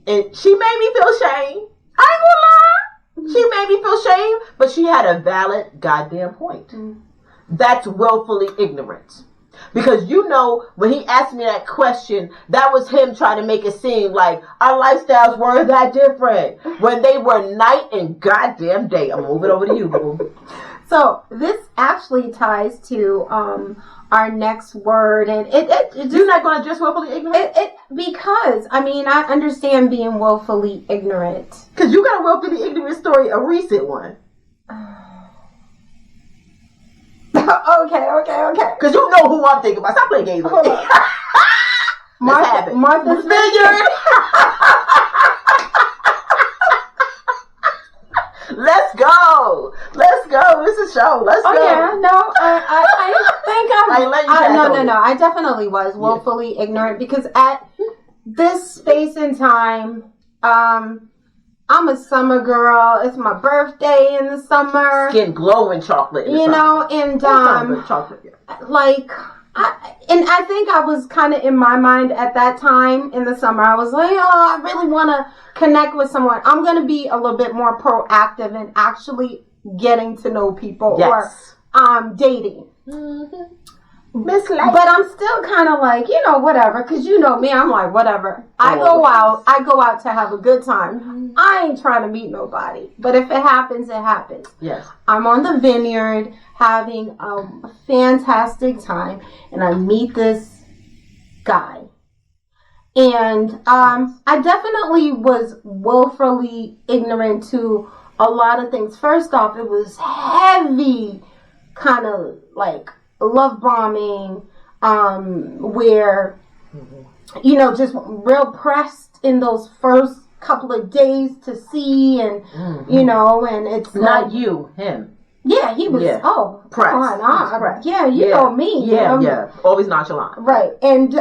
And she made me feel shame. I ain't gonna lie. She made me feel shame. But she had a valid goddamn point. That's willfully ignorant. Because you know, when he asked me that question, that was him trying to make it seem like our lifestyles weren't that different. When they were night and goddamn day. I'm moving over to you, boo. So this actually ties to our next word, and it just, you're not going to address willfully ignorant? Because I mean I understand being willfully ignorant. Because you got a willfully ignorant story, a recent one. Okay. Because you know who I'm thinking about. Stop playing games with me. Martha's Vineyard. Let's go. It's a show. Let's go. Yeah, no, I think No. I definitely was willfully ignorant because at this space and time, I'm a summer girl. It's my birthday in the summer. Skin glowing chocolate. And chocolate. Like, I think I was kind of in my mind at that time in the summer. I was like, I really want to connect with someone. I'm going to be a little bit more proactive in actually getting to know people or dating. Mm-hmm. But I'm still kind of like, whatever. Because you know me, I'm like, whatever. I go out to have a good time. Mm-hmm. I ain't trying to meet nobody. But if it happens, it happens. Yes. I'm on the vineyard having a fantastic time. And I meet this guy. And I definitely was willfully ignorant to a lot of things. First off, it was heavy kind of like love bombing, where, just real pressed in those first couple of days to see and, and it's not like, you, him. Yeah, he was, pressed. Yeah, you know me. Yeah. Always nonchalant. Right. And,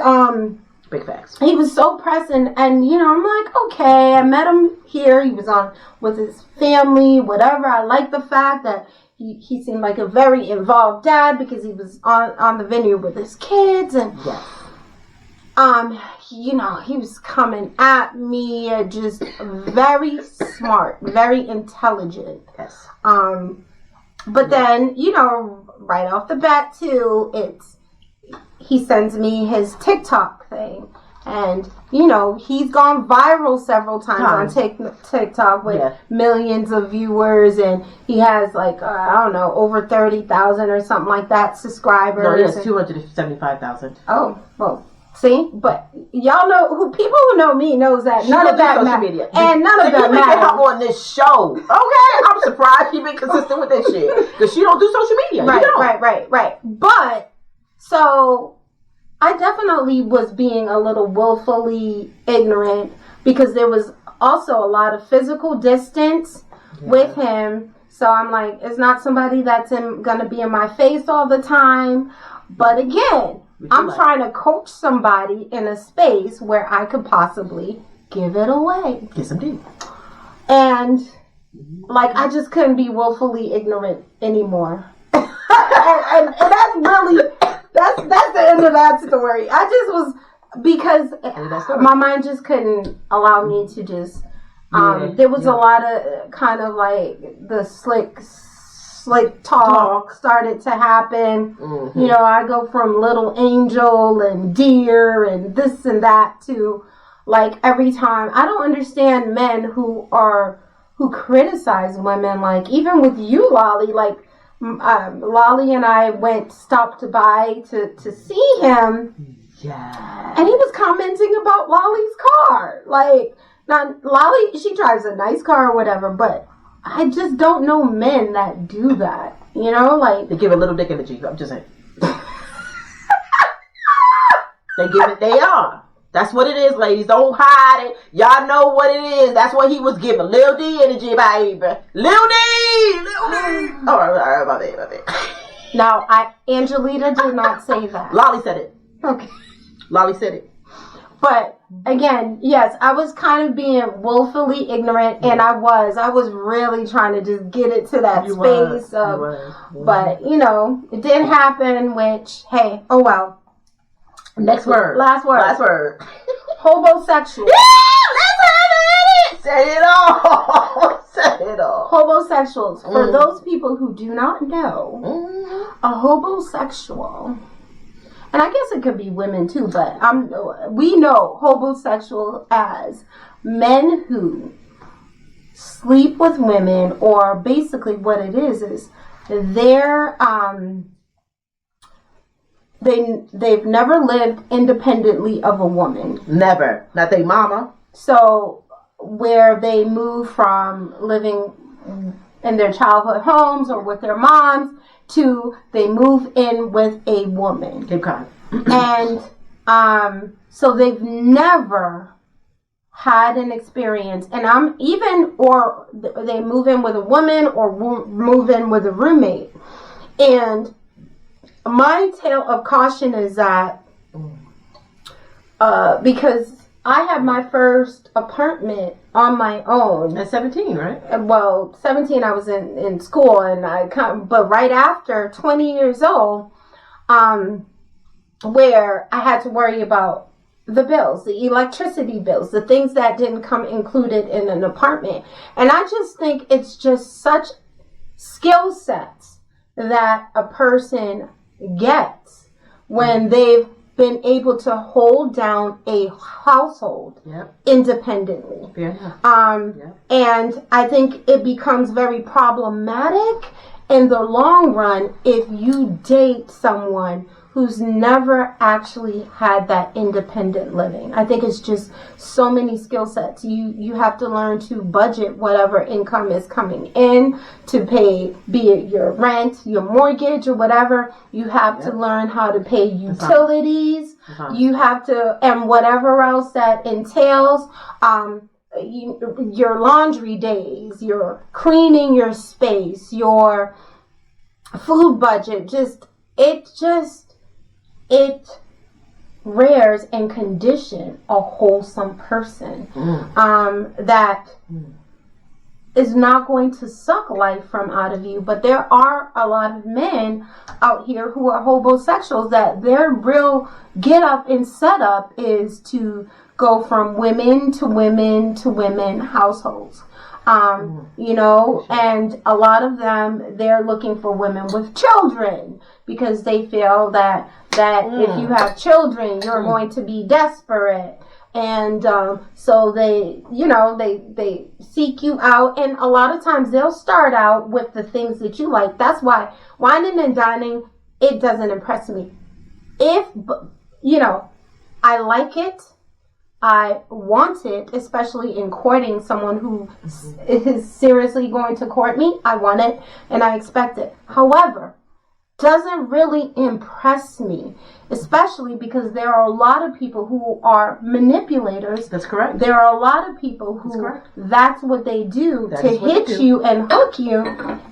big facts. He was so pressing, and I'm like, okay, I met him here. He was on with his family, whatever. I like the fact that he seemed like a very involved dad because he was on the vineyard with his kids, and he was coming at me, just very smart, very intelligent. Yes. But then right off the bat too, he sends me his TikTok thing. And, he's gone viral several times on TikTok with millions of viewers. And he has, over 30,000 or something like that subscribers. No, he has 275,000. Oh, well, see? But y'all know, people who know me knows that none of that matters. And none of that matters. Her on this show. Okay? I'm surprised she been consistent with this shit. Because she don't do social media. Right. But, so I definitely was being a little willfully ignorant because there was also a lot of physical distance with him. So I'm like, it's not somebody that's going to be in my face all the time. But again, I'm trying to coach somebody in a space where I could possibly give it away. Yes, indeed. And I just couldn't be willfully ignorant anymore. and that's really... That's the end of that story. I just was, because my mind just couldn't allow me to just, there was a lot of kind of like the slick talk started to happen. Mm-hmm. I go from little angel and dear and this and that to every time. I don't understand men who criticize women, even with you, Lolly, Lolly and I stopped by to see him. Yeah. And he was commenting about Lolly's car. Now, Lolly, she drives a nice car or whatever, but I just don't know men that do that. They give a little dick energy. I'm just saying. They are. That's what it is, ladies. Don't hide it. Y'all know what it is. That's what he was giving. Lil D energy, baby. Lil D. All right, my bad. No, Angelita did not say that. Lolly said it. Okay. Lolly said it. But, again, yes, I was kind of being willfully ignorant, and I was really trying to just get it to that space. But, it didn't happen, which, hey, oh well. Next word. Last word. Hobo Sexual. Yeah, let's have it. Say it all. Hobosexuals. For those people who do not know, a hobosexual, and I guess it could be women too, but we know hobosexual as men who sleep with women, or basically what it is they've never lived independently of a woman. Never. Not their mama. So where they move from living in their childhood homes or with their moms to they move in with a woman. Cape Cod. And so they've never had an experience, and or they move in with a woman or move in with a roommate. And my tale of caution is that because I had my first apartment on my own at 17, right? Well, 17 I was in school, and but right after 20 years old, where I had to worry about the bills, the electricity bills, the things that didn't come included in an apartment. And I just think it's just such skill sets that a person gets when they've been able to hold down a household independently. And I think it becomes very problematic in the long run if you date someone who's never actually had that independent living. I think it's just so many skill sets. You have to learn to budget whatever income is coming in to pay, be it your rent, your mortgage, or whatever. You have to learn how to pay utilities. You have to, and whatever else that entails. Your laundry days, your cleaning your space, your food budget, it rears and condition a wholesome person that is not going to suck life from out of you. But there are a lot of men out here who are homosexuals that their real get up and set up is to go from women to women to women households. And a lot of them, they're looking for women with children because they feel that if you have children, you're going to be desperate. And so they seek you out. And a lot of times they'll start out with the things that you like. That's why whining and dining, it doesn't impress me. I like it. I want it, especially in courting someone who is seriously going to court me. I want it and I expect it. However, doesn't really impress me, especially because there are a lot of people who are manipulators. That's correct. There are a lot of people who that's what they do to hit you and hook you,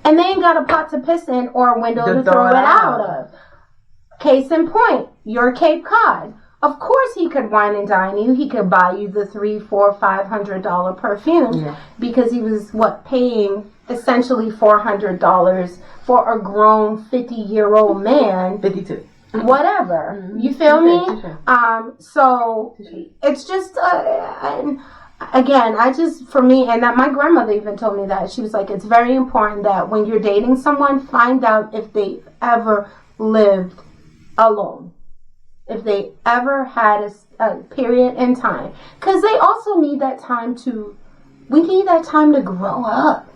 and they ain't got a pot to piss in or a window to throw it out of. Case in point, your Cape Cod. Of course he could wine and dine you. He could buy you the $300, $400, $500 perfume because he was paying essentially $400 for a grown 50-year-old man. 52. Whatever. Mm-hmm. You feel me? So it's just again, for me, and that my grandmother even told me that. She was like, it's very important that when you're dating someone, find out if they ever lived alone. If they ever had a period in time. Because they also need that time we need that time to grow up.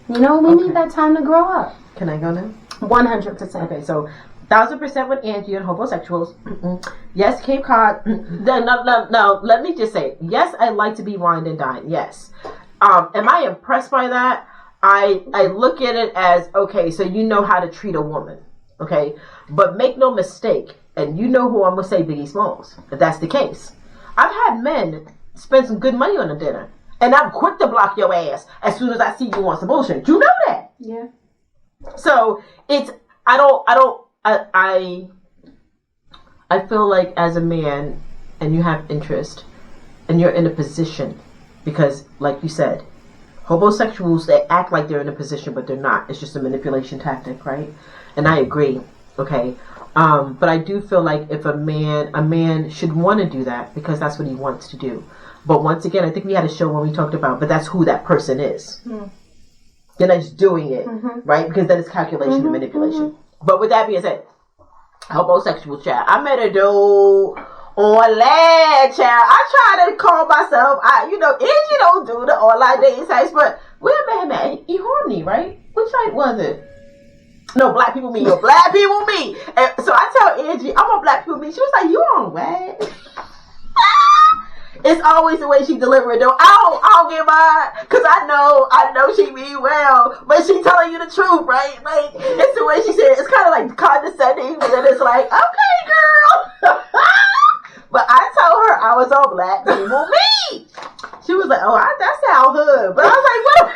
We need that time to grow up. Can I go now? 100%. Okay, so 1000% with Angie and homosexuals. Yes, Cape Cod. No, let me just say, yes, I like to be wined and dined. Yes. Am I impressed by that? I look at it as, okay, so you know how to treat a woman. Okay? But make no mistake, and you know who I'm going to say, Biggie Smalls, if that's the case. I've had men spend some good money on a dinner, and I'm quick to block your ass as soon as I see you on some bullshit. You know that. Yeah. So I feel like as a man, and you have interest, and you're in a position, because like you said, homosexuals, they act like they're in a position, but they're not. It's just a manipulation tactic, right? And I agree. Okay. But I do feel like if a man should want to do that because that's what he wants to do. But once again, I think we had a show when we talked about, but that's who that person is. They're not just doing it, right? Because then it's calculation and manipulation. But with that being said, homosexual child, I met a dude online, child. I try to call myself, Angie don't do the online dating sites, but where I met him at? eHarmony, right? Which site was it? No, black people meet. Yo, black people meet. And so I tell Angie, I'm on black people meet. She was like, you on what? It's always the way she deliver it though. I don't get mine because I know she mean well, but she telling you the truth, right? Like it's the way she said it. It's kind of like condescending, but then it's like, okay, girl. But I told her I was on black people meet. She was like, oh, that sound hood, but I was like, what?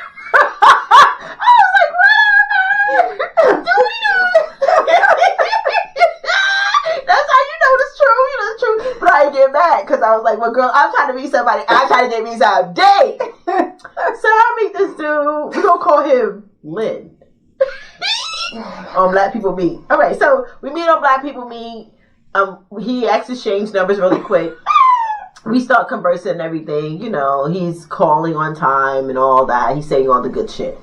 I was like, whatever. That's how you know it's true. You know it's true. But I didn't get mad because I was like, well, girl, I'm trying to meet somebody. I'm trying to get me some date. So I meet this dude. We're going to call him Lynn. On Black People Meet. All right, so we meet on Black People Meet. He exchanged numbers really quick. We start conversing and everything. You know, he's calling on time and all that. He's saying all the good shit.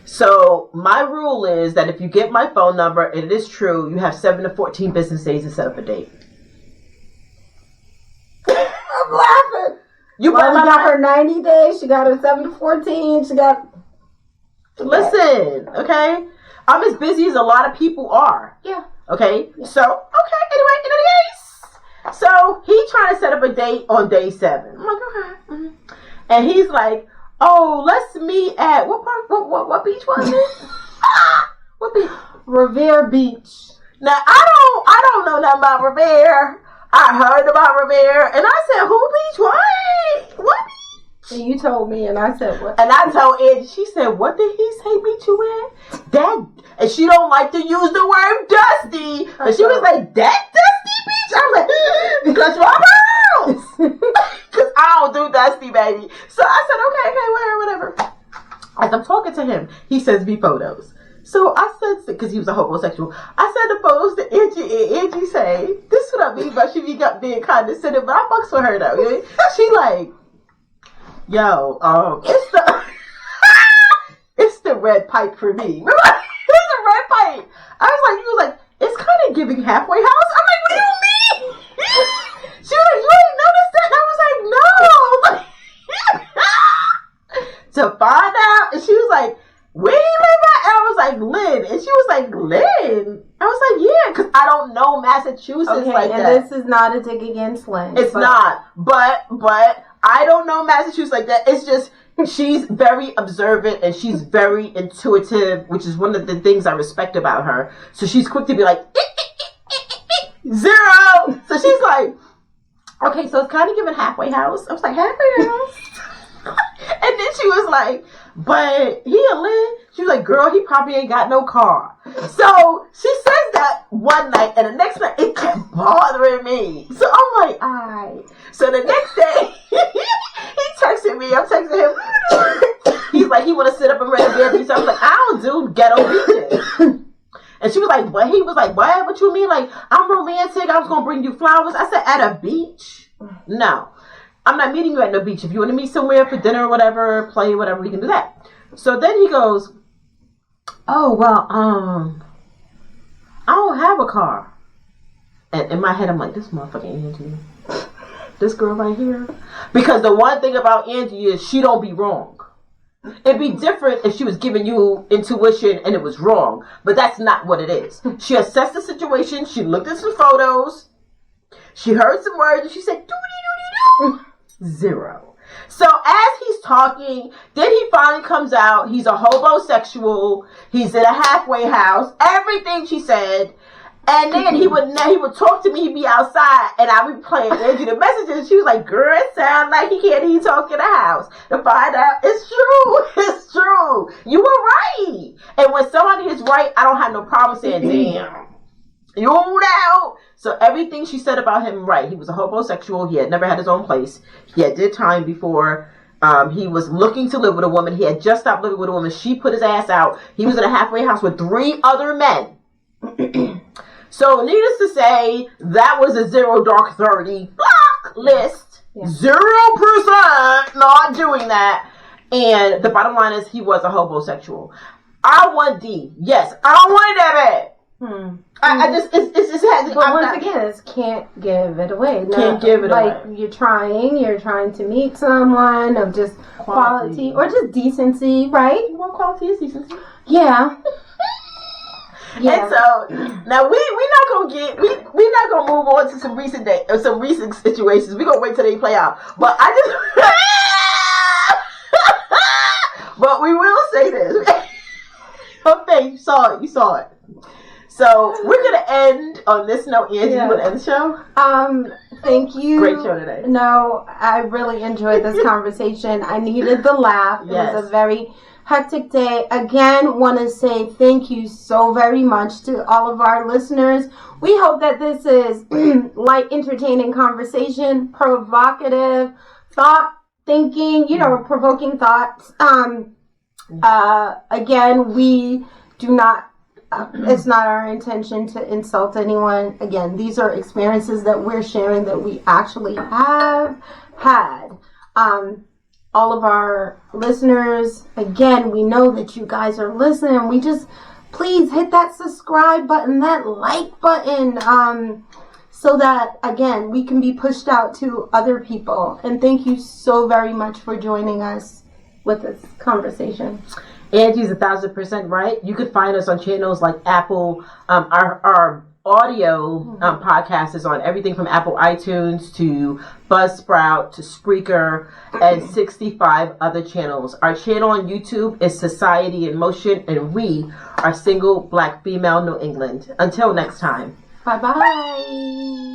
So my rule is that if you get my phone number and it is true, you have 7 to 14 business days to set up a date. I'm laughing. You got her 90 days. She got her 7 to 14. She got. Listen, okay? I'm as busy as a lot of people are. Yeah. Okay? Yeah. So, okay, anyway, anyways. So he trying to set up a date on day 7. I'm like, okay. Mm-hmm. And he's like, oh, let's meet at what park? What beach was it? What beach? Revere Beach. Now I don't know nothing about Revere. I heard about Revere, and I said, who beach? What beach? And you told me, and I said what? And I told Ed. She said, what did he say beach you in? That, and she don't like to use the word dusty, but she was like, that dusty beach? I'm like, because you're a girl. Because I don't do dusty, baby. So I said, okay, whatever. As I'm talking to him, he sends me photos. So I said, because he was a homosexual, I sent the photos to Angie, and Angie say, this is what I mean by she be being condescending, but I fucks with her though. She like, yo, it's the red pipe for me. Remember? It's the red pipe. He was like, it's kind of giving halfway house. I'm like, what do you mean? She was like, you ain't noticed that? I was like, no. To find out, and she was like, where you live at? And I was like, Lynn. And she was like, Lynn? I was like, yeah, because I don't know Massachusetts like that. And this is not a dig against Lynn. It's not. But I don't know Massachusetts like that. It's just, she's very observant and she's very intuitive, which is one of the things I respect about her. So she's quick to be like, 0. So she's like, okay, so it's kind of giving halfway house. I was like, halfway house? And then she was like, but he a Lynn. She was like, girl, he probably ain't got no car. So she says that one night, and the next night it kept bothering me. So I'm like, alright. So the next day, he texted me. I'm texting him. He's like, he want to sit up and rent a bed. So I was like, I don't do ghetto beaches. And she was like, what? He was like, what? What you mean? Like, I'm romantic. I was going to bring you flowers. I said, at a beach? No. I'm not meeting you at no beach. If you want to meet somewhere for dinner or whatever, play whatever, we can do that. So then he goes, oh, well, I don't have a car. And in my head, I'm like, this motherfucking Angie. This girl right here. Because the one thing about Angie is she don't be wrong. It'd be different if she was giving you intuition and it was wrong. But that's not what it is. She assessed the situation. She looked at some photos. She heard some words and she said, doo-dee-doo-dee-doo. 0. So as he's talking, then he finally comes out. He's a hobo sexual. He's in a halfway house. Everything she said. And then he would talk to me. He'd be outside, and I would be playing Angie the messages. She was like, "Girl, it sounds like he can't even talk in the house." To find out, it's true. It's true. You were right. And when somebody is right, I don't have no problem saying, "Damn, you know." So everything she said about him, right? He was a homosexual. He had never had his own place. He had did time before. He was looking to live with a woman. He had just stopped living with a woman. She put his ass out. He was in a halfway house with 3 other men. So, needless to say, that was a 0 dark 30 block list. Yeah. 0% not doing that. And the bottom line is he was a homosexual. I want D. Yes, I wanted that bad. I just, it's just had to. But once again, it's can't give it away. No, can't give it away. Like, you're trying to meet someone of just quality or just decency, right? Well, quality is decency. Yeah. Yeah. And so now we're not gonna move on to some recent situations. We're gonna wait till they play out. But but we will say this. Okay, you saw it. So we're gonna end on this note. Angie, you wanna end the show? Thank you. Great show today. No, I really enjoyed this conversation. I needed the laugh. Yes. It was a very hectic day. Again, want to say thank you so very much to all of our listeners. We hope that this is light, entertaining conversation, provocative, thinking, provoking thoughts. Again, we do not, it's not our intention to insult anyone. Again, these are experiences that we're sharing that we actually have had. All of our listeners, again, we know that you guys are listening. We just, please hit that subscribe button, that like button, so that, again, we can be pushed out to other people. And thank you so very much for joining us with this conversation. Angie's 1,000% right. You could find us on channels like Apple. Our audio podcast is on everything from Apple iTunes to Buzzsprout to Spreaker and 65 other channels. Our channel on YouTube is Society in Motion, and we are single black female New England. Until next time. Bye-bye.